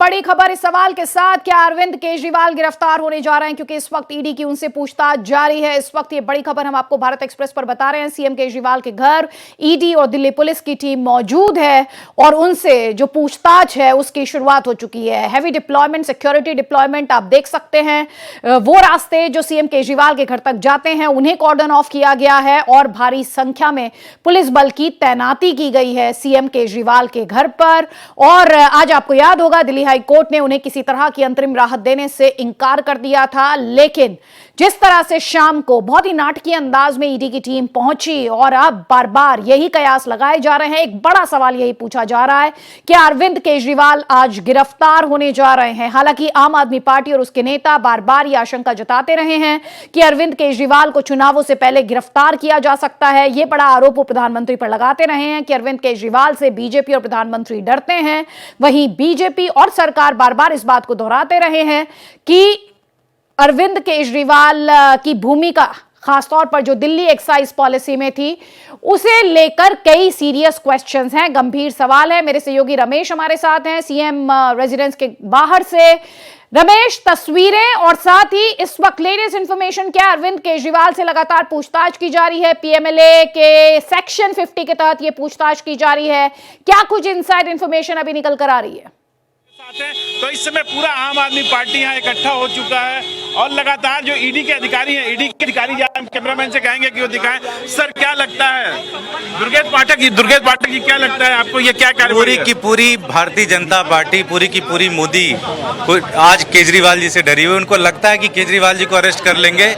बड़ी खबर इस सवाल के साथ, क्या अरविंद केजरीवाल गिरफ्तार होने जा रहे हैं? क्योंकि इस वक्त ईडी की उनसे पूछताछ जारी है। इस वक्त ये बड़ी खबर हम आपको भारत एक्सप्रेस पर बता रहे हैं। सीएम केजरीवाल के घर ईडी और दिल्ली पुलिस की टीम मौजूद है और उनसे जो पूछताछ है उसकी शुरुआत हो चुकी है। हैवी डिप्लॉयमेंट, सिक्योरिटी डिप्लॉयमेंट आप देख सकते हैं। वो रास्ते जो सीएम केजरीवाल के घर तक जाते हैं उन्हें कॉर्डन ऑफ किया गया है और भारी संख्या में पुलिस बल की तैनाती की गई है सीएम केजरीवाल के घर पर। और आज आपको याद होगा दिल्ली हाई कोर्ट ने उन्हें किसी तरह की अंतरिम राहत देने से इनकार कर दिया था, लेकिन जिस तरह से शाम को बहुत ही नाटकीय अंदाज में ईडी की टीम पहुंची और अब बार बार यही कयास लगाए जा रहे हैं। एक बड़ा सवाल यही पूछा जा रहा है कि अरविंद केजरीवाल आज गिरफ्तार होने जा रहे हैं। हालांकि आम आदमी पार्टी और उसके नेता बार बार यह आशंका जताते रहे हैं कि अरविंद केजरीवाल को चुनावों से पहले गिरफ्तार किया जा सकता है। यह बड़ा आरोप वो प्रधानमंत्री पर लगाते रहे हैं कि अरविंद केजरीवाल से बीजेपी और प्रधानमंत्री डरते हैं। वहीं बीजेपी और सरकार बार बार इस बात को दोहराते रहे हैं कि अरविंद केजरीवाल की भूमिका खासतौर पर जो दिल्ली एक्साइज पॉलिसी में थी उसे लेकर कई सीरियस क्वेश्चंस हैं, गंभीर सवाल है। मेरे सहयोगी रमेश हमारे साथ हैं सीएम रेजिडेंस के बाहर से। रमेश, तस्वीरें और साथ ही इस वक्त लेटेस्ट इंफॉर्मेशन क्या? अरविंद केजरीवाल से लगातार पूछताछ की जा रही है, पीएमएलए के सेक्शन 50 के तहत यह पूछताछ की जा रही है। क्या कुछ इनसाइड इंफॉर्मेशन अभी निकल कर आ रही है? तो इस समय पूरा आम आदमी पार्टी यहाँ इकट्ठा हो चुका है और लगातार जो ईडी के अधिकारी हैं, ईडी के अधिकारी कैमरामैन से कहेंगे कि वो दिखाएं। सर, क्या लगता है दुर्गेश पाठक जी क्या लगता है आपको, ये क्या कार्रवाई? पूरी की पूरी भारतीय जनता पार्टी, पूरी की पूरी मोदी आज केजरीवाल जी से डरी हुई। उनको लगता है कि केजरीवाल जी को अरेस्ट कर लेंगे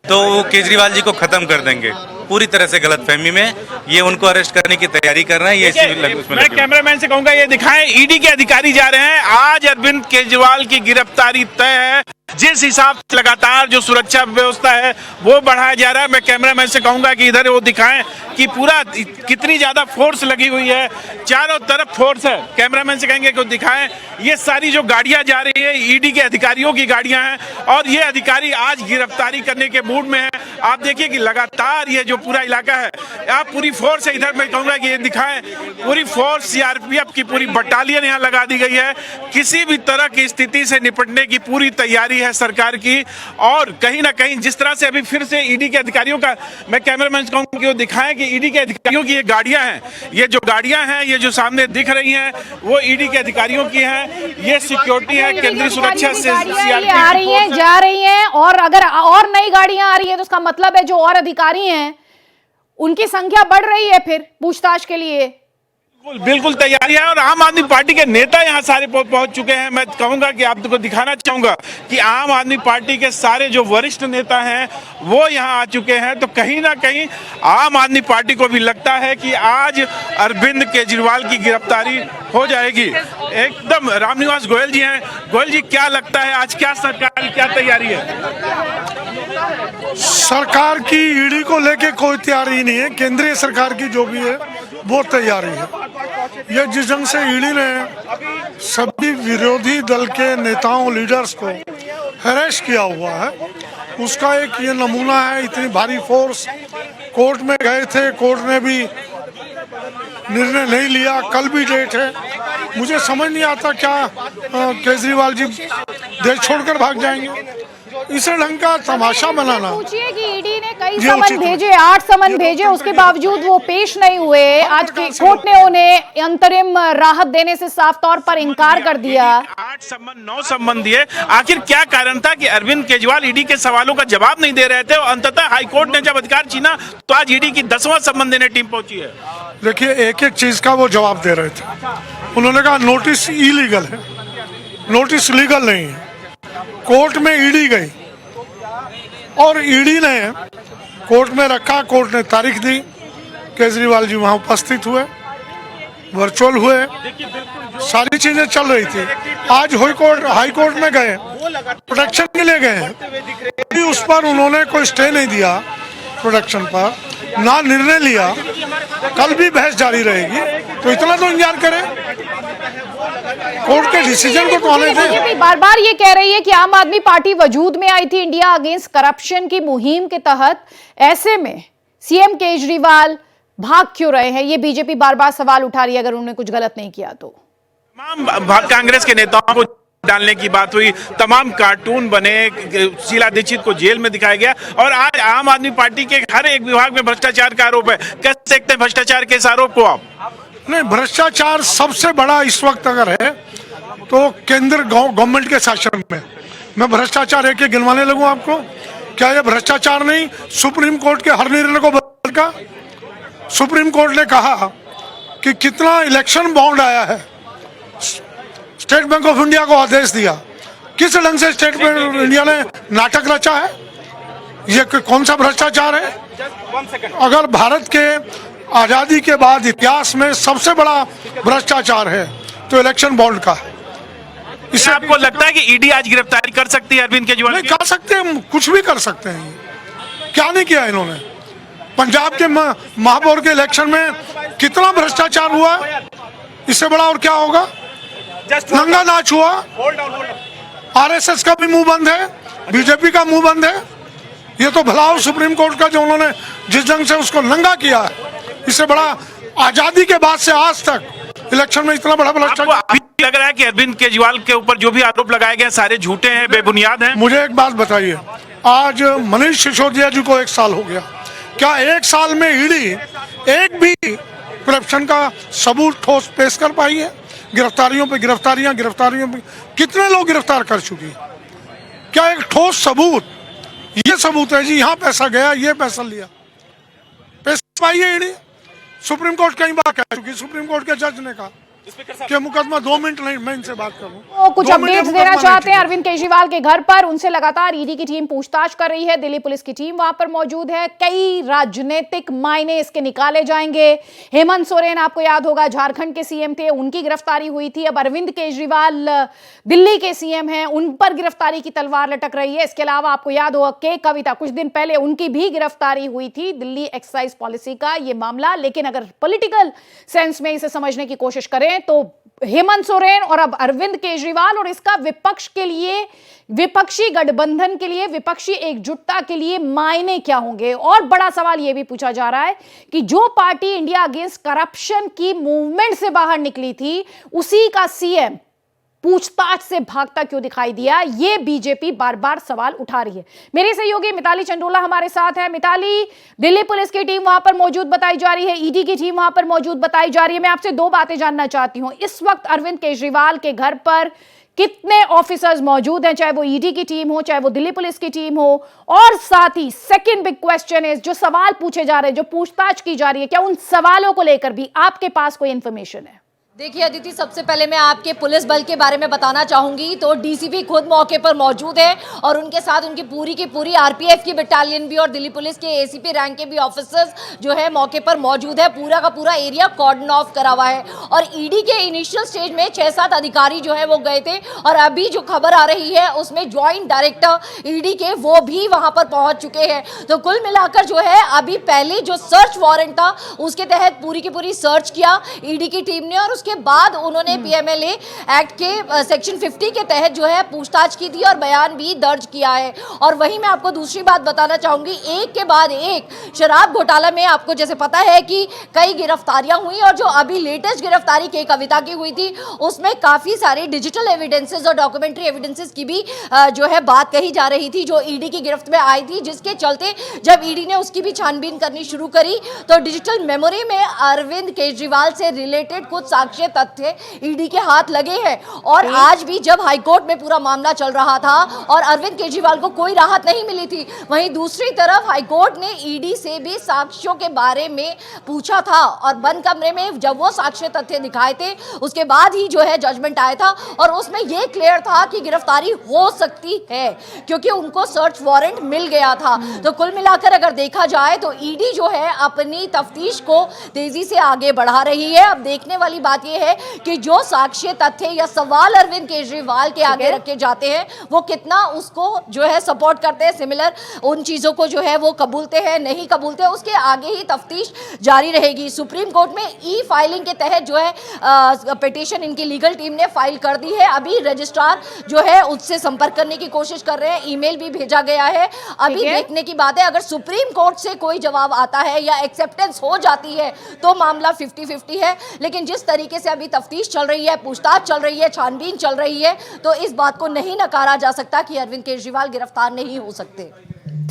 तो वो केजरीवाल जी को खत्म कर देंगे। पूरी तरह से गलतफहमी में ये उनको अरेस्ट करने की तैयारी कर रहे हैं। ये मैं कैमरामैन से कहूंगा ये दिखाएं, ईडी के अधिकारी जा रहे हैं। आज अरविंद केजरीवाल की गिरफ्तारी तय है। जिस हिसाब से लगातार जो सुरक्षा व्यवस्था है वो बढ़ाया जा रहा है। मैं कैमरामैन से कहूंगा कि इधर वो दिखाएं कि पूरा कितनी ज्यादा फोर्स लगी हुई है, चारों तरफ फोर्स है। कैमरामैन से कहेंगे कि दिखाएं ये सारी जो गाड़ियां जा रही है ईडी के अधिकारियों की गाड़ियां हैं और ये अधिकारी आज गिरफ्तारी करने के मूड में है। आप देखिए कि लगातार ये जो पूरा इलाका है, आप पूरी फोर्स है। इधर मैं कहूंगा कि ये दिखाएं, पूरी फोर्स सीआरपीएफ की पूरी बटालियन यहाँ लगा दी गई है। किसी भी तरह की स्थिति से निपटने की पूरी तैयारी है सरकार की। और कहीं ना कहीं जिस तरह से अभी फिर से ईडी के अधिकारियों का, मैं कैमरामैन से कहूंगा कि वो दिखाएं कि ईडी के अधिकारियों की ये गाड़ियां हैं, ये जो गाड़ियां हैं, ये जो सामने दिख रही हैं वो ईडी के अधिकारियों की हैं। ये सिक्योरिटी है, केंद्रीय सुरक्षा से सीआरपीएफ आ रही हैं, जा रही हैं। और अगर और नई गाड़ियां आ रही है तो उसका मतलब है जो और अधिकारी हैं उनकी संख्या बढ़ रही है फिर पूछताछ के लिए। बिल्कुल तैयारी है और आम आदमी पार्टी के नेता यहाँ सारे पहुंच चुके हैं। मैं कहूंगा कि आपको दिखाना चाहूंगा कि आम आदमी पार्टी के सारे जो वरिष्ठ नेता हैं वो यहाँ आ चुके हैं। तो कहीं ना कहीं आम आदमी पार्टी को भी लगता है कि आज अरविंद केजरीवाल की गिरफ्तारी हो जाएगी। एकदम रामनिवास गोयल जी हैं। गोयल जी, क्या लगता है आज क्या सरकार की क्या तैयारी है? सरकार की ईडी को लेके कोई तैयारी नहीं है। केंद्रीय सरकार की जो भी है वो तैयारी है। ये जिस ढंग से ईडी ने सभी विरोधी दल के नेताओं, लीडर्स को हैरेस किया हुआ है, उसका एक ये नमूना है। इतनी भारी फोर्स, कोर्ट में गए थे, कोर्ट ने भी निर्णय नहीं लिया। कल भी डेट है। मुझे समझ नहीं आता क्या केजरीवाल जी देश छोड़कर भाग जाएंगे। इस ढंग का तमाशा बनाना। पूछिए कि ईडी ने कई समन भेजे, 8 समन भेजे, उसके बावजूद वो पेश नहीं हुए। आज कोर्ट ने उन्हें अंतरिम राहत देने से साफ तौर पर इनकार कर दिया। 8 समन 9 समन दिए। आखिर क्या कारण था कि अरविंद केजरीवाल ईडी के सवालों का जवाब नहीं दे रहे थे और अंततः हाईकोर्ट ने जब अधिकार छीना तो आज ईडी की 10वां समन देने टीम पहुंची है। देखिए, एक एक चीज का वो जवाब दे रहे थे। उन्होंने कहा नोटिस इलीगल है, नोटिस लीगल नहीं है। कोर्ट में ईडी गई और ईडी ने कोर्ट में रखा, कोर्ट ने तारीख दी, केजरीवाल जी वहां उपस्थित हुए, वर्चुअल हुए, सारी चीजें चल रही थी। आज हाई कोर्ट में गए, प्रोटेक्शन के लिए गए हैं। उस पर उन्होंने कोई स्टे नहीं दिया, प्रोटेक्शन पर ना निर्णय लिया। कल भी बहस जारी रहेगी, तो इतना तो इंतजार करें। कोर्ट के डिसीजन को तो आने दें। बीजेपी बार बार ये कह रही है कि आम आदमी पार्टी वजूद में आई थी इंडिया अगेंस्ट करप्शन की मुहिम के तहत। ऐसे में सीएम केजरीवाल भाग क्यों रहे हैं? ये बीजेपी बार बार सवाल उठा रही है अगर उन्होंने कुछ गलत नहीं किया तो। तमाम कांग्रेस के नेताओं को डालने की बात हुई, तमाम कार्टून बने, शीला दीक्षित को जेल में दिखाया गया और आज आम आदमी पार्टी के हर एक विभाग में भ्रष्टाचार का आरोप है। कैसे देखते हैं भ्रष्टाचार के इस आरोप को आप? नहीं, भ्रष्टाचार सबसे बड़ा इस वक्त अगर है तो केंद्र गवर्नमेंट के शासन में। मैं भ्रष्टाचार एक गिनवाने लगूं आपको? क्या ये भ्रष्टाचार नहीं सुप्रीम कोर्ट के हर निर्णय को बदल का? सुप्रीम कोर्ट ने कहा कि कितना इलेक्शन बॉन्ड आया है, स्टेट बैंक ऑफ इंडिया को आदेश दिया। किस ढंग से स्टेट बैंक ऑफ इंडिया ने नाटक रचा है? ये कौन सा भ्रष्टाचार है? अगर भारत के आजादी के बाद इतिहास में सबसे बड़ा भ्रष्टाचार है तो इलेक्शन बॉन्ड का। इससे आपको लगता है कि ईडी आज गिरफ्तारी कर सकती है अरविंद केजरीवाल? नहीं कर सकते, कुछ भी कर सकते हैं। क्या नहीं किया इन्होंने? पंजाब के महापौर के इलेक्शन में कितना भ्रष्टाचार हुआ, इससे बड़ा और क्या होगा? नंगा नाच हुआ। आरएसएस का भी मुंह बंद है, बीजेपी का मुंह बंद है। ये तो भला हो सुप्रीम कोर्ट का जो उन्होंने जिस ढंग से उसको नंगा किया है, इससे बड़ा आजादी के बाद से आज तक इलेक्शन में इतना बड़ा भ्रष्टाचार। अभी लग रहा है कि अरविंद केजरीवाल के ऊपर जो भी आरोप लगाए गए सारे झूठे हैं, बेबुनियाद हैं? मुझे एक बात बताइए, आज मनीष सिसोदिया जी को 1 साल हो गया, क्या 1 साल में ईडी एक भी करप्शन का सबूत ठोस पेश कर पाई है? गिरफ्तारियों पे गिरफ्तारियां पे कितने लोग गिरफ्तार कर चुकी है? क्या एक ठोस सबूत, ये सबूत है जी यहाँ पैसा गया, ये पैसा लिया, पैसा पाई है ईडी? सुप्रीम कोर्ट कई बार कह चुकी, सुप्रीम कोर्ट के जज ने कहा कि मुकदमा 2 मिनट नहीं, मैं इनसे बात करूं। तो कुछ अपडेट्स देना चाहते हैं अरविंद केजरीवाल के घर पर, उनसे लगातार ईडी की टीम पूछताछ कर रही है, दिल्ली पुलिस की टीम वहां पर मौजूद है। कई राजनीतिक मायने इसके निकाले जाएंगे। हेमंत सोरेन आपको याद होगा झारखंड के सीएम थे, उनकी गिरफ्तारी हुई थी। अब अरविंद केजरीवाल दिल्ली के सीएम हैं, उन पर गिरफ्तारी की तलवार लटक रही है। इसके अलावा आपको याद होगा के कविता कुछ दिन पहले उनकी भी गिरफ्तारी हुई थी, दिल्ली एक्साइज पॉलिसी का ये मामला। लेकिन अगर पॉलिटिकल सेंस में इसे समझने की कोशिश करें तो हेमंत सोरेन और अब अरविंद केजरीवाल और इसका विपक्ष के लिए, विपक्षी गठबंधन के लिए, विपक्षी एकजुटता के लिए मायने क्या होंगे? और बड़ा सवाल यह भी पूछा जा रहा है कि जो पार्टी इंडिया अगेंस्ट करप्शन की मूवमेंट से बाहर निकली थी, उसी का सीएम पूछताछ से भागता क्यों दिखाई दिया? ये बीजेपी बार बार सवाल उठा रही है। मेरे सहयोगी मिताली चंडोला हमारे साथ है। मिताली, दिल्ली पुलिस की टीम वहां पर मौजूद बताई जा रही है, ईडी की टीम वहां पर मौजूद बताई जा रही है। मैं आपसे 2 बातें जानना चाहती हूं। इस वक्त अरविंद केजरीवाल के घर पर कितने ऑफिसर्स मौजूद हैं, चाहे वो ईडी की टीम हो, चाहे वो दिल्ली पुलिस की टीम हो? और साथ ही सेकंड बिग क्वेश्चन है, जो सवाल पूछे जा रहे हैं, जो पूछताछ की जा रही है, क्या उन सवालों को लेकर भी आपके पास कोई इंफॉर्मेशन है? देखिए अदिति, सबसे पहले मैं आपके पुलिस बल के बारे में बताना चाहूंगी। तो डीसीपी खुद मौके पर मौजूद है और उनके साथ उनकी पूरी की पूरी आरपीएफ की बटालियन भी और दिल्ली पुलिस के एसीपी रैंक के भी ऑफिसर्स जो है मौके पर मौजूद है। पूरा का पूरा एरिया कॉर्डन ऑफ करा हुआ है और ईडी के इनिशियल स्टेज में 6-7 अधिकारी जो है वो गए थे और अभी जो खबर आ रही है उसमें ज्वाइंट डायरेक्टर ईडी के वो भी वहां पर पहुंच चुके हैं। तो कुल मिलाकर जो है अभी पहले जो सर्च वारंट था उसके तहत पूरी की पूरी सर्च किया ईडी की टीम ने और उसके बाद उन्होंने पीएमएलए एक्ट के सेक्शन 50 के तहत जो है पूछताछ की थी और बयान भी दर्ज किया है। और वहीं मैं आपको दूसरी बात बताना चाहूंगी, एक के बाद एक शराब घोटाला में आपको जैसे पता है कि कई गिरफ्तारियां हुई और जो अभी लेटेस्ट गिरफ्तारी के कविता की हुई थी उसमें काफी सारे डिजिटल एविडेंसेस और डॉक्यूमेंट्री एविडेंसेस की भी जो है बात कही जा रही थी, जो ईडी की गिरफ्त में आई थी, जिसके चलते जब ईडी ने उसकी भी छानबीन करनी शुरू करी तो डिजिटल मेमोरी में अरविंद केजरीवाल से रिलेटेड कुछ साक्ष्य तथ्य ईडी के हाथ लगे हैं। और आज भी जब हाईकोर्ट में पूरा मामला चल रहा था और अरविंद केजरीवाल को कोई राहत नहीं मिली थी, वहीं दूसरी तरफ हाईकोर्ट ने ईडी से भी साक्ष्यों के बारे में पूछा था और बंद कमरे में जब वो साक्ष्य तथ्य दिखाए थे उसके बाद ही जो है जजमेंट आया था और उसमें यह क्लियर था कि गिरफ्तारी हो सकती है क्योंकि उनको सर्च वारंट मिल गया था। तो कुल मिलाकर अगर देखा जाए तो ईडी जो है अपनी तफ्तीश को तेजी से आगे बढ़ा रही है। अब देखने वाली बात यह है कि जो साक्ष्य तथ्य या सवाल अरविंद केजरीवाल के आगे रखे जाते हैं वो कितना उसको जो है सपोर्ट करते हैं, सिमिलर उन चीजों को जो है वो कबूलते हैं नहीं कबूलते, उसके आगे ही तफ्तीश जारी रहेगी। सुप्रीम कोर्ट में ई फाइलिंग के तहत जो है पिटीशन इनकी लीगल टीम ने फाइल कर दी है। अभी रजिस्ट्रार जो है उससे संपर्क करने की कोशिश कर रहे हैं, ईमेल भी भेजा गया है। अभी देखने की बात है अगर सुप्रीम कोर्ट से कोई जवाब आता है या एक्सेप्टेंस हो जाती है तो मामला 50-50 है, लेकिन जिस तरीके तरीके से अभी तफ्तीश चल रही है, पूछताछ चल रही है, छानबीन चल रही है, तो इस बात को नहीं नकारा जा सकता कि अरविंद केजरीवाल गिरफ्तार नहीं हो सकते।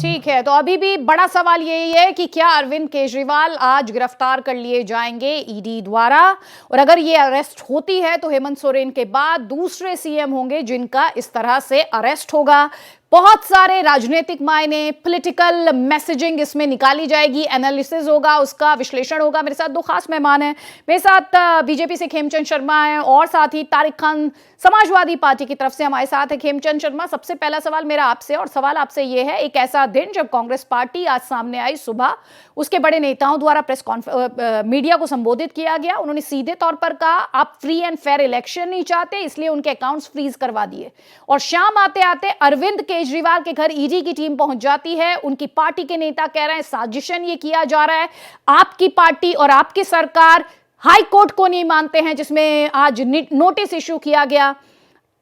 ठीक है, तो अभी भी बड़ा सवाल यही है कि क्या अरविंद केजरीवाल आज गिरफ्तार कर लिए जाएंगे ईडी द्वारा, और अगर ये अरेस्ट होती है तो हेमंत सोरेन के बाद दूसरे सीएम होंगे जिनका इस तरह से अरेस्ट होगा। बहुत सारे राजनीतिक मायने, पॉलिटिकल मैसेजिंग इसमें निकाली जाएगी, एनालिसिस होगा, उसका विश्लेषण होगा। मेरे साथ दो खास मेहमान हैं। मेरे साथ बीजेपी से खेमचंद शर्मा हैं और साथ ही तारिक खान समाजवादी पार्टी की तरफ से हमारे साथ है। खेमचंद शर्मा, सबसे पहला सवाल मेरा आपसे, और सवाल आपसे ये है, एक ऐसा दिन जब कांग्रेस पार्टी आज सामने आई सुबह, उसके बड़े नेताओं द्वारा मीडिया को संबोधित किया गया, उन्होंने सीधे तौर पर कहा आप फ्री एंड फेयर इलेक्शन नहीं चाहते इसलिए उनके अकाउंट्स फ्रीज करवा दिए, और शाम आते आते अरविंद केजरीवाल के घर ईडी की टीम पहुंच जाती है। उनकी पार्टी के नेता कह रहे हैं साजिशन ये किया जा रहा है, आपकी पार्टी और आपकी सरकार हाई कोर्ट को नहीं मानते हैं जिसमें आज नोटिस इशू किया गया।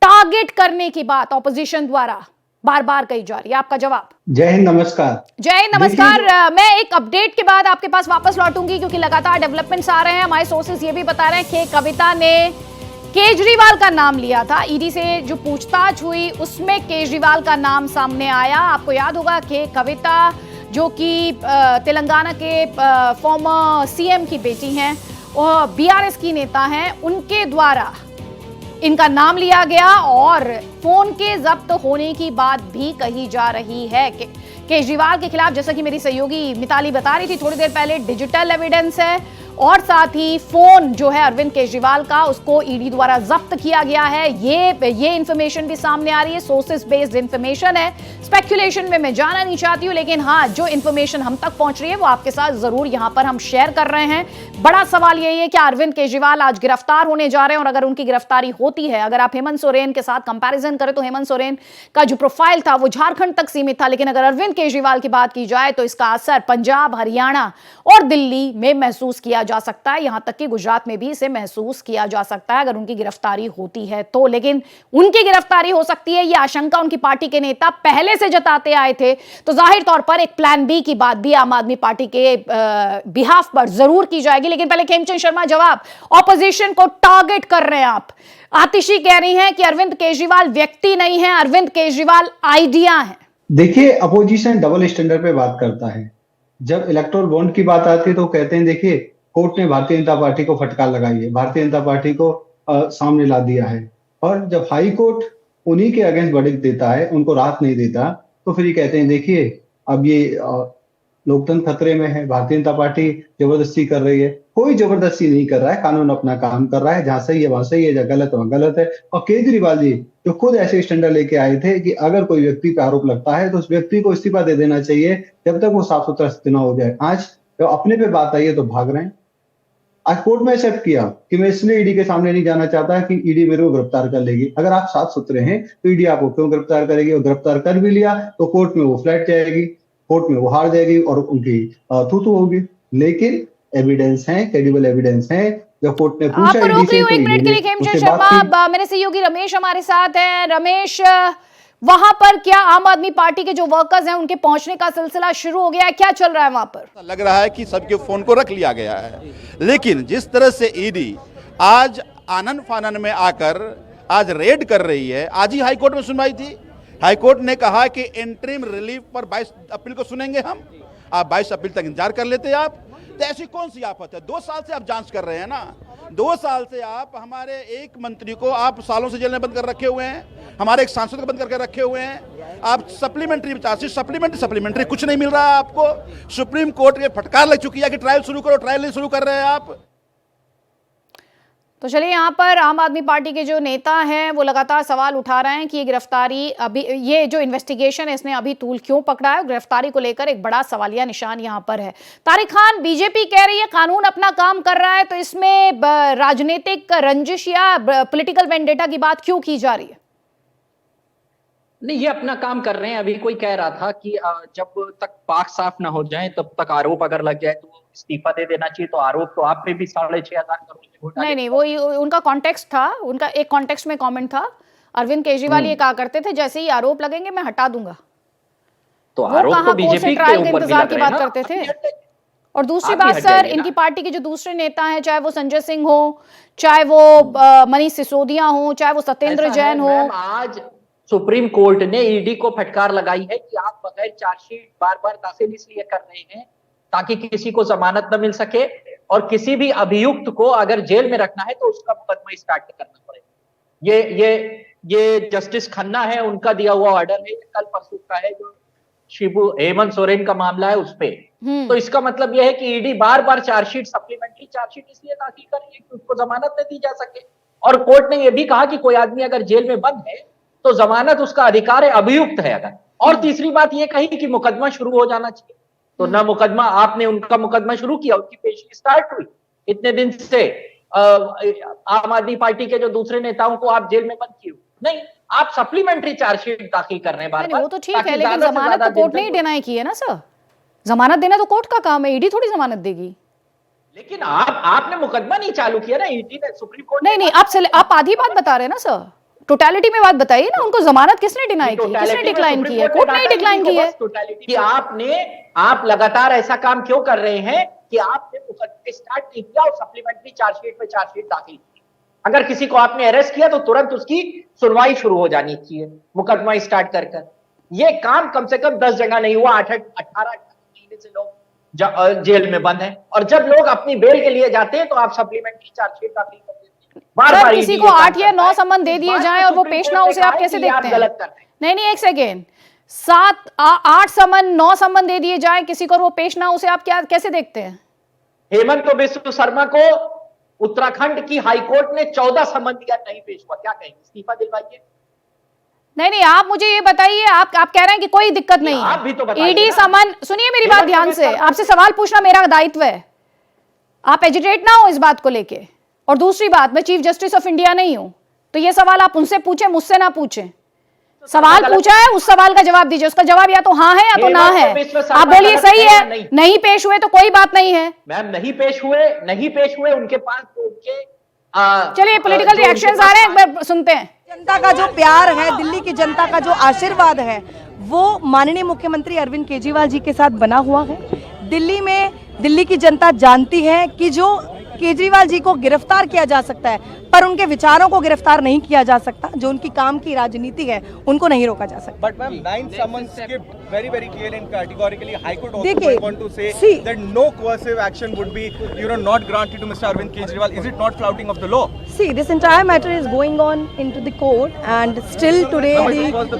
टारगेट करने की बात ऑपोजिशन द्वारा बार बार कही जा रही है, आपका जवाब? जय हिंद, नमस्कार। जय हिंद, नमस्कार। मैं एक अपडेट के बाद आपके पास वापस लौटूंगी क्योंकि लगातार डेवलपमेंट्स आ रहे हैं। हमारे सोर्सेज ये भी बता रहे हैं कि कविता ने केजरीवाल का नाम लिया था, ईडी से जो पूछताछ हुई उसमें केजरीवाल का नाम सामने आया। आपको याद होगा कि कविता जो कि तेलंगाना के फॉर्मर सीएम की बेटी हैं और बीआरएस की नेता हैं, उनके द्वारा इनका नाम लिया गया और फोन के जब्त होने की बात भी कही जा रही है कि केजरीवाल के खिलाफ, जैसा कि मेरी सहयोगी मिताली बता रही थी थोड़ी देर पहले, डिजिटल एविडेंस है और साथ ही फोन जो है अरविंद केजरीवाल का उसको ईडी द्वारा जब्त किया गया है। ये इंफॉर्मेशन भी सामने आ रही है, सोर्सेस बेस्ड इंफॉर्मेशन है, स्पेक्युलेशन में मैं जाना नहीं चाहती हूं, लेकिन हाँ जो इंफॉर्मेशन हम तक पहुंच रही है वो आपके साथ जरूर यहां पर हम शेयर कर रहे हैं। बड़ा सवाल यही है कि अरविंद केजरीवाल आज गिरफ्तार होने जा रहे हैं और अगर उनकी गिरफ्तारी होती है, अगर आप हेमंत सोरेन के साथ कंपैरिजन करें तो हेमंत सोरेन का जो प्रोफाइल था वो झारखंड तक सीमित था, लेकिन अगर अरविंद केजरीवाल की बात की जाए तो इसका असर पंजाब, हरियाणा और दिल्ली में महसूस किया जा सकता है, यहां तक कि गुजरात में भी इसे महसूस किया जा सकता है अगर उनकी गिरफ्तारी होती है तो। लेकिन उनकी गिरफ्तारी हो सकती है, यह आशंका उनकी पार्टी के नेता पहले से जताते आए थे, तो जाहिर तौर पर एक प्लान बी की बात भी आम आदमी पार्टी के बिहाफ पर जरूर की जाएगी। लेकिन पहले खेमचंद शर्मा जवाब, ऑपोजिशन को टारगेट कर रहे हैं आप। आतिशी कह रही हैं कि अरविंद केजरीवाल व्यक्ति नहीं है, अरविंद केजरीवाल आइडिया है। देखिए, अपोजिशन डबल स्टैंडर्ड पे बात करता है। जब इलेक्टोरल बॉन्ड की बात आती है तो कहते हैं देखिए कोर्ट ने भारतीय जनता पार्टी को फटकार लगाई है, भारतीय जनता पार्टी को सामने ला दिया है, और जब हाई कोर्ट उन्हीं के अगेंस्ट वर्डिक्ट देता है, उनको राहत नहीं देता, तो फिर ये कहते हैं देखिए अब ये लोकतंत्र खतरे में है, भारतीय जनता पार्टी जबरदस्ती कर रही है। कोई जबरदस्ती नहीं कर रहा है, कानून अपना काम कर रहा है, जहां सही है वहां सही है, जहां गलत है वहां गलत है। और केजरीवाल जी जो खुद ऐसे स्टैंडर्ड लेके आए थे कि अगर कोई व्यक्ति पे आरोप लगता है तो उस व्यक्ति को इस्तीफा दे देना चाहिए जब तक वो साफ सुथरा स्थिति न हो जाए। आज जब अपने पे बात आई है तो भाग रहे हैं। आज कोर्ट में एक्सेप्ट किया कि मैं इसलिए ईडी के सामने नहीं जाना चाहता कि ईडी मेरे को गिरफ्तार कर लेगी। अगर आप साफ सुथरे हैं तो ईडी आपको क्यों गिरफ्तार करेगी, और गिरफ्तार कर भी लिया तो कोर्ट में वो फ्लैट जाएगी, कोर्ट में वो हार जाएगी और उनकी थू होगी। लेकिन एविडेंस है, क्रेडिबल एविडेंस है। जब कोर्ट ने पूछा आपको रोक रही हूं एक मिनट के लिए खेमचंद शर्मा, मेरे सहयोगी रमेश हमारे साथ हैं। रमेश, वहां पर क्या आम आदमी पार्टी के जो वर्कर्स हैं उनके पहुंचने का सिलसिला शुरू हो गया है, क्या चल रहा है वहां पर? लग रहा है कि सबके फोन को रख लिया गया है, लेकिन जिस तरह से ईडी आज आनन फानन में आकर आज रेड कर रही है, आज ही हाईकोर्ट में सुनवाई थी। हाईकोर्ट ने कहा कि इंटरिम रिलीफ पर 22 अप्रैल को सुनेंगे हम, आप 22 अप्रैल तक इंतजार कर लेते आप। तो ऐसी कौन सी आफत है? 2 साल से आप जांच कर रहे हैं ना, 2 साल से आप हमारे एक मंत्री को आप सालों से जेल में बंद कर रखे हुए हैं, हमारे एक सांसद को बंद करके रखे हुए हैं। आप सप्लीमेंट्री कुछ नहीं मिल रहा है आपको। सुप्रीम कोर्ट के फटकार लग चुकी है कि ट्रायल शुरू करो, ट्रायल नहीं शुरू कर रहे हैं आप। तो चलिए, यहाँ पर आम आदमी पार्टी के जो नेता हैं वो लगातार सवाल उठा रहे हैं कि ये गिरफ्तारी, अभी ये जो इन्वेस्टिगेशन है इसने अभी तूल क्यों पकड़ा है, गिरफ्तारी को लेकर एक बड़ा सवालिया निशान यहाँ पर है। तारिक खान, बीजेपी कह रही है कानून अपना काम कर रहा है, तो इसमें राजनीतिक रंजिश या पॉलिटिकल वेंडेटा की बात क्यों की जा रही है? नहीं, ये अपना काम कर रहे हैं। अभी कोई कह रहा था कि जब तक पाक साफ ना हो जाए तब तक आरोप अगर लग जाए तो इस्तीफा दे देना चाहिए। तो आरोप तो आप पे भी 6,500 करोड़ के घोटाले। नहीं, वो उनका कॉन्टेक्स्ट था, उनका एक कॉन्टेक्स्ट में कमेंट था। अरविंद केजरीवाल ये कहा करते थे जैसे ही आरोप लगेंगे मैं हटा दूंगा। तो आरोप तो बीजेपी के ऊपर भी इंतजार लग की रहे हैं बात ना? करते थे। और दूसरी आप भी बात हट सर, जाइए ना। इनकी पार्टी के जो दूसरे नेता हैं, चाहे वो संजय सिंह हो, चाहे वो मनीष सिसोदिया हो, चाहे वो सत्येंद्र ऐसा है, जैन हो, मैम, आज सुप्रीम कोर्ट ने ईडी को फटकार लगाई है कि आप बगैर चार्जशीट बार बार दाखिल इसलिए कर रहे हैं ताकि किसी को जमानत न मिल सके, और किसी भी अभियुक्त को अगर जेल में रखना है तो उसका मुकदमा स्टार्ट करना पड़ेगा। ये जस्टिस खन्ना है, उनका दिया हुआ ऑर्डर है, कल परसों का है, जो शिबू हेमंत सोरेन का मामला है उस पे। तो इसका मतलब यह है कि ईडी बार बार चार्जशीट, सप्लीमेंट्री चार्जशीट इसलिए दाखिल कर रही है कि उसको जमानत न दी जा सके। और कोर्ट ने यह भी कहा कि कोई आदमी अगर जेल में बंद है तो जमानत उसका अधिकार है, अभियुक्त है अगर। और तीसरी बात यह कही कि मुकदमा शुरू हो जाना चाहिए, तो ना मुकदमा, आपने उनका मुकदमा शुरू किया, उनकी पेशी स्टार्ट हुई इतने दिन से। आम आदमी पार्टी के जो दूसरे नेताओं को आप जेल में बंद किए, नहीं, आप सप्लीमेंट्री चार्जशीट दाखिल कर रहे हैं बार बार। वो तो ठीक है, लेकिन जमानत तो कोर्ट ने ही डिनाई की है ना सर। जमानत देना तो कोर्ट का काम है, ईडी थोड़ी जमानत देगी। लेकिन आपने मुकदमा नहीं चालू किया ना, ईडी ने, सुप्रीम कोर्ट नहीं, आप आधी बात बता रहे हैं ना सर, टोटलिटी में बात बताइए ना। उनको जमानत किसने डिनाई की, किसने डिक्लाइन की है? कोर्ट ने डिक्लाइन की है। कि आप लगातार ऐसा काम क्यों कर रहे हैं कि आपने मुकदमा स्टार्ट नहीं किया और सप्लीमेंट्री चार्जशीट पे चार्जशीट दाखिल की। अगर किसी को आपने अरेस्ट किया तो तुरंत उसकी सुनवाई शुरू हो जानी चाहिए, मुकदमा स्टार्ट कर। ये काम कम से कम 10 जगह नहीं हुआ, 18 महीने से लोग जेल में बंद हैं, और जब लोग अपनी बेल के लिए जाते हैं तो आप सप्लीमेंट्री चार्जशीट दाखिल कर देते हैं। बार-बार किसी को 8 या 9 समन दे दिए जाएं और वो पेश ना, उसे आप कैसे देखते हैं? नहीं, एक सेकेंड, 7, 8 समन, 9 समन दे दिए जाएं किसी को और वो पेश ना, उसे आप कैसे देखते हैं? हेमंत बिश्व शर्मा को उत्तराखंड की हाईकोर्ट ने 14 समन दिया, नहीं पेश हुआ, क्या कहेंगे? इस्तीफा दिलवाइए। नहीं, आप मुझे ये बताइए, आप कह रहे हैं कि कोई दिक्कत नहीं आप भी तो है, बताइए ईडी ना। समन, सुनिए मेरी बात ध्यान से, आपसे सवाल पूछना मेरा दायित्व है, आप एजिटेट ना हो इस बात को लेके। और दूसरी बात, मैं चीफ जस्टिस ऑफ इंडिया नहीं हूं, तो ये सवाल आप उनसे पूछें, मुझसे ना पूछें। सवाल पूछा है, उस सवाल का जवाब दीजिए, उसका जवाब या तो हाँ है या तो ना है। आप बोलिए सही है, नहीं पेश हुए तो कोई बात नहीं है। मैम, नहीं पेश हुए, उनके पास तो उनके चलिए, पॉलिटिकल रिएक्शंस आ रहे हैं, एक बार सुनते हैं। जनता का जो प्यार है, दिल्ली की जनता का जो आशीर्वाद है, वो माननीय मुख्यमंत्री अरविंद केजरीवाल जी के साथ बना हुआ है। दिल्ली में दिल्ली की जनता जानती है कि जो केजरीवाल जी को गिरफ्तार किया जा सकता है, पर उनके विचारों को गिरफ्तार नहीं किया जा सकता। जो उनकी काम की राजनीति है, उनको नहीं रोका जा सकता। But ma'am, 9 summons give very clear and categorically. High Court also देखिए, want to say that no coercive action would be, not granted to Mr. Arvind Kejriwal. Is it not flouting of the law? See, this entire matter is going on into the court, and still today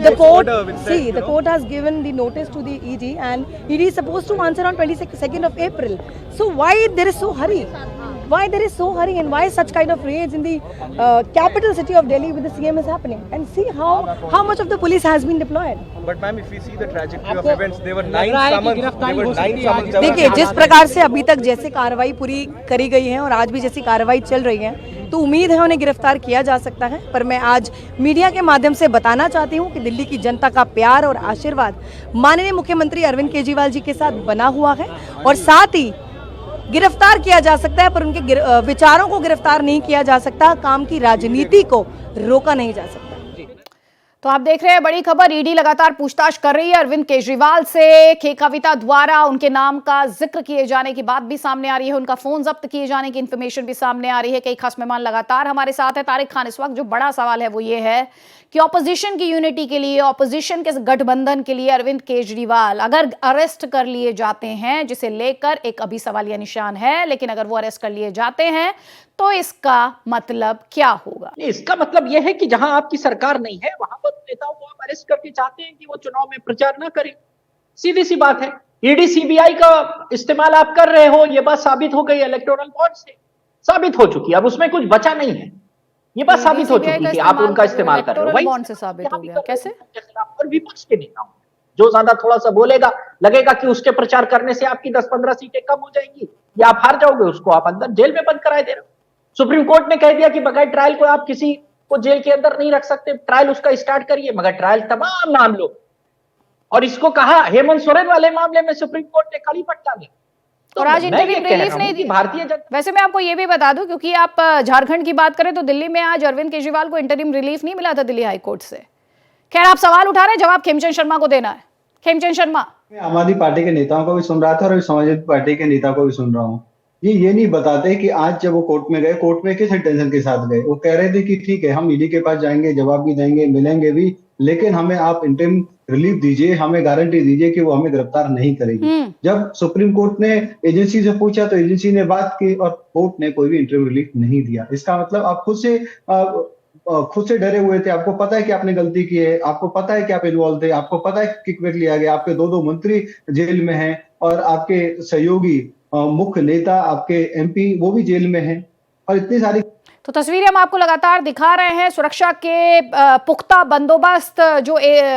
the court, the court has given the notice to the ED, and ED is supposed to answer on 22nd of April. So why there is so hurry? Why there is so hurry, and why such kind of raids in the capital city of Delhi with the CM is happening? And see how much of the police has been deployed. But ma'am, if we see the trajectory of events, there were 9 summons. देखिए, जिस प्रकार से अभी तक जैसे कार्रवाई पूरी करी गई है और आज भी जैसी कार्रवाई चल रही है, तो उम्मीद है उन्हें गिरफ्तार किया जा सकता है। पर मैं आज मीडिया के माध्यम से बताना चाहती हूँ कि दिल्ली की जनता का प्यार और आशीर्वाद माननीय मुख्यमंत्री अरविंद केजरीवाल जी के साथ बना हुआ है, और साथ ही गिरफ्तार किया जा सकता है, पर उनके विचारों को गिरफ्तार नहीं किया जा सकता, काम की राजनीति को रोका नहीं जा सकता। तो आप देख रहे हैं बड़ी खबर, ईडी लगातार पूछताछ कर रही है अरविंद केजरीवाल से। के कविता द्वारा उनके नाम का जिक्र किए जाने की बात भी सामने आ रही है, उनका फोन जब्त किए जाने की इंफॉर्मेशन भी सामने आ रही है। कई खास मेहमान लगातार हमारे साथ है। तारिक खान, इस वक्त जो बड़ा सवाल है वो ये है कि ऑपोजिशन की यूनिटी के लिए, ऑपोजिशन के गठबंधन के लिए अरविंद केजरीवाल अगर अरेस्ट कर लिए जाते हैं, जिसे लेकर एक अभी सवालिया निशान है, लेकिन अगर वो अरेस्ट कर लिए जाते हैं तो इसका मतलब क्या होगा? इसका मतलब यह है कि जहां आपकी सरकार नहीं है, वहां पर नेताओं को आप अरेस्ट करके चाहते हैं कि वो चुनाव में प्रचार ना करें। सीधी सी बात है। ईडी सीबीआई का इस्तेमाल आप कर रहे हो, ये बात साबित हो गई इलेक्टोरल बॉन्ड से, साबित हो चुकी है। अब उसमें कुछ बचा नहीं है, ये बात साबित हो चुकी है कि आप उनका इस्तेमाल कर रहे हो। बॉन्ड से साबित हो गया कैसे? और विपक्ष के नेताओं, जो ज्यादा थोड़ा सा बोलेगा, लगेगा कि उसके प्रचार करने से आपकी 10-15 सीटें कम हो जाएंगी या आप हार जाओगे, उसको आप अंदर जेल में बंद कराए दे रहे हो। सुप्रीम कोर्ट ने कह दिया कि बगैर ट्रायल को आप किसी को जेल के अंदर नहीं रख सकते, ट्रायल उसका स्टार्ट करिए, मगर ट्रायल तमाम मामलों, और इसको कहा हेमंत सोरेन वाले मामले में सुप्रीम कोर्ट ने खाली पट्टा दिया। और आज इंटरिम रिलीफ नहीं दी भारतीय जनता। वैसे मैं आपको ये भी बता दूं, क्योंकि आप झारखंड की बात करें तो दिल्ली में आज अरविंद केजरीवाल को इंटरिम रिलीफ नहीं मिला था दिल्ली हाईकोर्ट से। खैर, आप सवाल उठा रहे हैं, जवाब खेमचंद शर्मा को देना है। खेमचंद शर्मा, मैं आम आदमी पार्टी के नेताओं को भी सुन रहा था और अभी समाजवादी पार्टी के नेता को भी सुन रहा हूँ। ये नहीं बताते कि आज जब वो कोर्ट में गए, कोर्ट में किस इंटेंशन के साथ गए। वो कह रहे थे कि ठीक है, हम ईडी के पास जाएंगे, जवाब भी देंगे, मिलेंगे भी, लेकिन हमें आप इंटरिम रिलीफ दीजिए, हमें गारंटी दीजिए कि वो हमें गिरफ्तार नहीं करेगी। जब सुप्रीम कोर्ट ने एजेंसी से पूछा तो एजेंसी ने बात की और कोर्ट ने कोई भी इंटरिम रिलीफ नहीं दिया। इसका मतलब आप खुद से डरे हुए थे। आपको पता है कि आपने गलती की है, आपको पता है कि आप इन्वॉल्व थे, आपको पता है कि किकबैक लिया गया, आपके दो मंत्री जेल में हैं और आपके सहयोगी मुख्य नेता, आपके एमपी, वो भी जेल में हैं और इतनी सारी। तो तस्वीरें हम आपको लगातार दिखा रहे हैं। सुरक्षा के पुख्ता बंदोबस्त, जो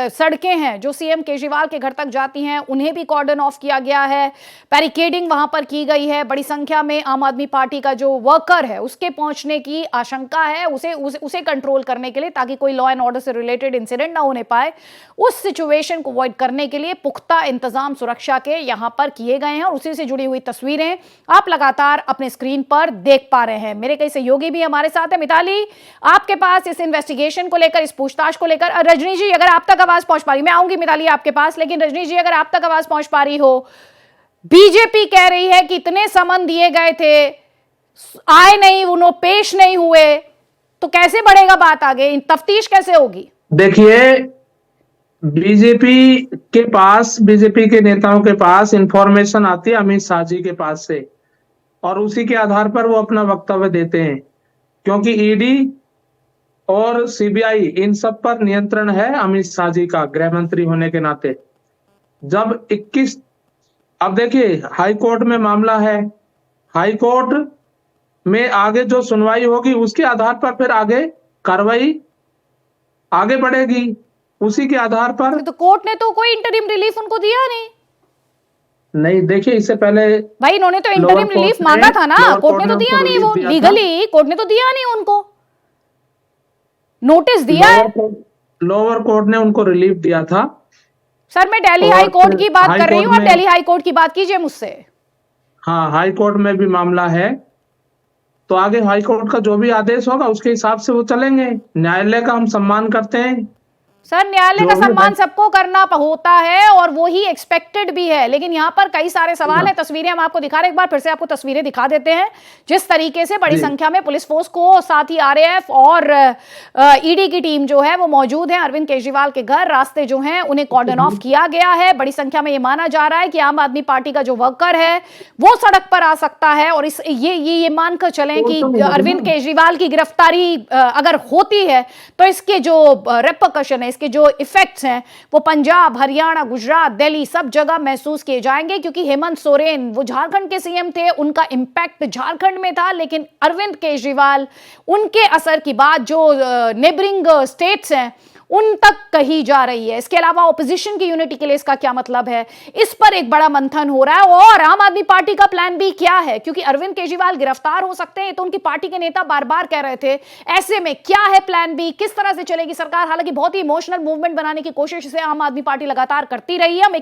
सड़कें हैं जो सीएम केजरीवाल के घर तक जाती हैं उन्हें भी कॉर्डन ऑफ किया गया है, बैरिकेडिंग वहां पर की गई है। बड़ी संख्या में आम आदमी पार्टी का जो वर्कर है उसके पहुंचने की आशंका है, उसे कंट्रोल करने के लिए, ताकि कोई लॉ एंड ऑर्डर से रिलेटेड इंसिडेंट ना होने पाए, उस सिचुएशन को अवॉइड करने के लिए पुख्ता इंतजाम सुरक्षा के यहां पर किए गए हैं। और उसी से जुड़ी हुई तस्वीरें आप लगातार अपने स्क्रीन पर देख पा रहे हैं। मेरे कई सहयोगी भी हमारे साथ है। मिताली, आपके पास इस इन्वेस्टिगेशन को लेकर, इस पूछताछ को लेकर, रजनी जी अगर आप तक आवाज पहुंच पा रही, मैं आऊंगी मिताली आपके पास, लेकिन रजनी जी अगर आप तक आवाज पहुंच पा रही हो, बीजेपी कह रही है कि इतने समन दिए गए थे, आए नहीं, उन्होंने पेश नहीं हुए, तो कैसे बढ़ेगा बात आगे, तफ्तीश कैसे होगी? देखिए, बीजेपी के पास, बीजेपी के नेताओं के पास इंफॉर्मेशन आती है अमित शाह जी के पास से, और उसी के आधार पर वो अपना वक्तव्य देते हैं, क्योंकि ईडी और सीबीआई इन सब पर नियंत्रण है अमित शाह जी का, गृह मंत्री होने के नाते। जब 21, अब देखिए हाई कोर्ट में मामला है, हाई कोर्ट में आगे जो सुनवाई होगी उसके आधार पर फिर आगे कार्रवाई आगे बढ़ेगी, उसी के आधार पर। तो कोर्ट ने तो कोई इंटरिम रिलीफ उनको दिया नहीं, देखिए इससे पहले भाई इन्होंने तो इंटरिम रिलीफ मांगा था ना, कोर्ट ने तो दिया नहीं, वो लीगली कोर्ट ने तो दिया नहीं, उनको नोटिस दिया है। लोअर कोर्ट ने उनको रिलीफ दिया था। सर मैं दिल्ली हाई कोर्ट की बात कर रही हूँ, आप दिल्ली हाई कोर्ट की बात कीजिए मुझसे। हाँ, हाई कोर्ट में भी मामला है, तो आगे हाई कोर्ट का जो भी आदेश होगा उसके हिसाब से वो चलेंगे। न्यायालय का हम सम्मान करते हैं सर, न्यायालय का सम्मान सबको करना होता है और वो ही एक्सपेक्टेड भी है, लेकिन यहाँ पर कई सारे सवाल हैं। तस्वीरें हम आपको दिखा रहे हैं, एक बार फिर से आपको तस्वीरें दिखा देते हैं। जिस तरीके से बड़ी संख्या में पुलिस फोर्स को, साथ ही आरएएफ और ईडी की टीम जो है वो मौजूद है अरविंद केजरीवाल के घर। रास्ते जो हैं उन्हें कॉर्डन ऑफ किया गया है। बड़ी संख्या में ये माना जा रहा है कि आम आदमी पार्टी का जो वर्कर है वो सड़क पर आ सकता है, और ये मानकर चलें कि अरविंद केजरीवाल की गिरफ्तारी अगर होती है तो इसके जो रेपरकशन है, इसके जो इफेक्ट्स हैं वो पंजाब, हरियाणा, गुजरात, दिल्ली सब जगह महसूस किए जाएंगे। क्योंकि हेमंत सोरेन वो झारखंड के सीएम थे, उनका इंपैक्ट झारखंड में था, लेकिन अरविंद केजरीवाल उनके असर की बात जो नेबरिंग स्टेट्स हैं उन तक कही जा रही है। इसके अलावा ऑपोजिशन की यूनिटी के लिए इसका क्या मतलब है, इस पर एक बड़ा मंथन हो रहा है। और आम आदमी पार्टी का प्लान बी क्या है, क्योंकि अरविंद केजरीवाल गिरफ्तार हो सकते हैं, तो उनकी पार्टी के नेता बार बार कह रहे थे। ऐसे में क्या है प्लान बी, किस तरह से चलेगी सरकार? हालांकि बहुत ही इमोशनल मूवमेंट बनाने की कोशिश से आम आदमी पार्टी लगातार करती रही है।